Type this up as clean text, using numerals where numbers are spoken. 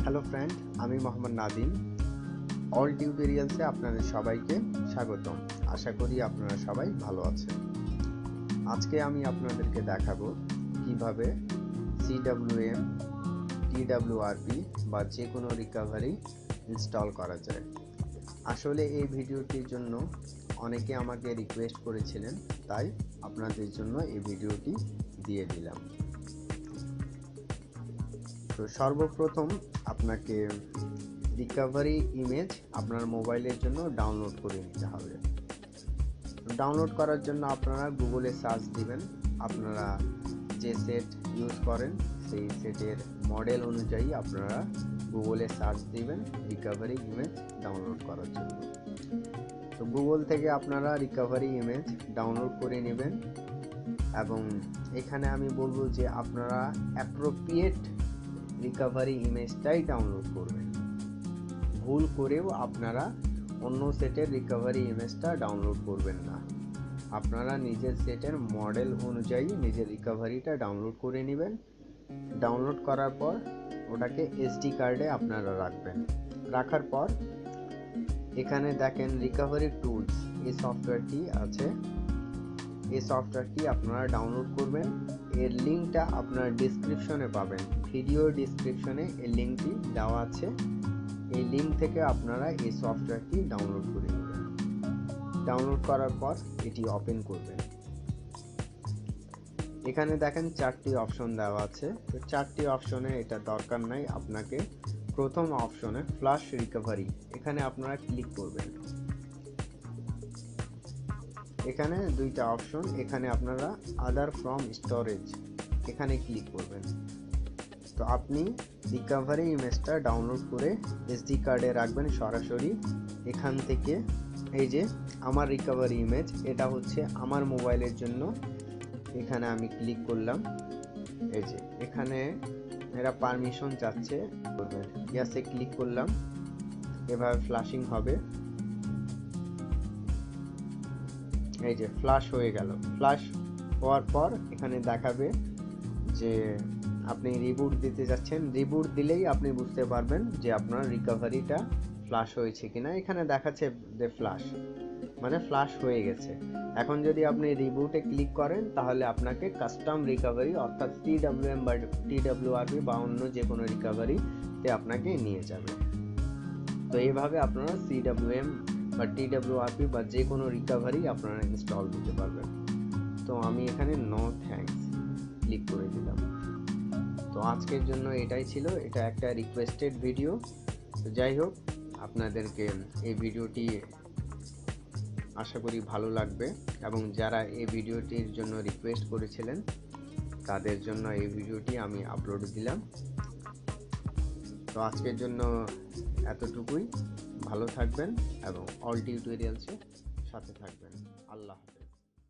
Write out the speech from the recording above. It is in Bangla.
হ্যালো ফ্রেন্ড, আমি মোহাম্মদ নাদিম। অল টিউটোরিয়ালসে আপনাদের সবাইকে স্বাগতম। আশা করি আপনারা সবাই ভালো আছেন। আজকে আমি আপনাদেরকে দেখাবো কিভাবে CWM, TWRP বা যে কোনো রিকভারি ইনস্টল করা যায়। আসলে এই ভিডিওটির জন্য অনেকে আমাকে রিকোয়েস্ট করেছিলেন, তাই আপনাদের জন্য এই ভিডিওটি দিয়ে দিলাম। তো সর্বপ্রথম আপনাকে রিকভারি ইমেজ আপনার মোবাইলের জন্য ডাউনলোড করে নিতে হবে। ডাউনলোড করার জন্য আপনারা গুগলে সার্চ দিবেন। আপনারা যে সেট ইউজ করেন সেই সেটের মডেল অনুযায়ী আপনারা গুগলে সার্চ দিবেন রিকভারি ইমেজ ডাউনলোড করার জন্য। তো গুগল থেকে আপনারা রিকভারি ইমেজ ডাউনলোড করে নেবেন এবং এখানে আমি বলবো যে আপনারা অ্যাপ্রোপ্রিয়েট রিকভারি ইমেজটাই ডাউনলোড করবেন। ভুল করেও আপনারা অন্য সেটের রিকভারি ইমেজটা ডাউনলোড করবেন না। আপনারা নিজের সেটের মডেল অনুযায়ী নিজের রিকভারিটা ডাউনলোড করে নেবেন। ডাউনলোড করার পর ওটাকে এসডি কার্ডে আপনারা রাখবেন। রাখার পর এখানে দেখেন রিকভারি টুলস, এই সফটওয়্যারটি আছে। এই সফটওয়্যারটি আপনারা ডাউনলোড করবেন। এর লিঙ্কটা আপনার ডিসক্রিপশনে পাবেন। ভিডিও ডিসক্রিপশনে এই লিঙ্কটি দেওয়া আছে। এই লিঙ্ক থেকে আপনারা এই সফটওয়্যারটি ডাউনলোড করে নেবেন। ডাউনলোড করার পর এটি ওপেন করবেন। এখানে দেখেন 4টি অপশন দেওয়া আছে। তো 4টি অপশনে এটা দরকার নাই। আপনাকে প্রথম অপশনে ফ্ল্যাশ রিকভারি, এখানে আপনারা ক্লিক করবেন। এখানে দুইটা অপশন, এখানে আপনারা আদার ফ্রম স্টোরেজ এখানে ক্লিক করবেন। তো আপনি রিকভারি ইমেজটা ডাউনলোড করে এসডি কার্ডে রাখবেন সরাসরি এখান থেকে। এই যে আমার রিকভারি ইমেজ, এটা হচ্ছে আমার মোবাইলের জন্য। এখানে আমি ক্লিক করলাম। এই যে এখানে এরা পারমিশন চাচ্ছে, করবেন ইয়াসে ক্লিক করলাম। এভাবে ফ্ল্যাশিং হবে। এই যে ফ্ল্যাশ হয়ে গেল। ফ্ল্যাশ হওয়ার পর এখানে দেখাবে যে আপনি রিবুট দিতে যাচ্ছেন। রিবুট দিলেই আপনি বুঝতে পারবেন যে আপনার রিকভারিটা ফ্ল্যাশ হয়েছে কিনা। এখানে দেখাচ্ছে যে ফ্ল্যাশ, মানে ফ্ল্যাশ হয়ে গেছে। এখন যদি আপনি রিবুটে ক্লিক করেন তাহলে আপনাকে কাস্টম রিকভারি অর্থাৎ CWM বা TWRP বা অন্য যে কোনো রিকভারিতে আপনাকে নিয়ে যাবে। তো এইভাবে আপনারা CWM বা TWRP বা যে কোনো রিকভারি আপনারা ইনস্টল দিতে পারবেন। তো আমি এখানে নো থ্যাঙ্কস ক্লিক করে দিলাম। তো আজকের জন্য এটাই ছিল। এটা একটা রিকোয়েস্টেড ভিডিও। তো যাই হোক, আপনাদেরকে এই ভিডিওটি আশা করি ভালো লাগবে এবং যারা এই ভিডিওটির জন্য রিকোয়েস্ট করেছিলেন তাদের জন্য এই ভিডিওটি আমি আপলোড দিলাম। তো আজকের জন্য এতটুকুই। ভালো থাকবেন এবং অল টিউটোরিয়ালসের সাথে থাকবেন। আল্লাহ হাফেজ।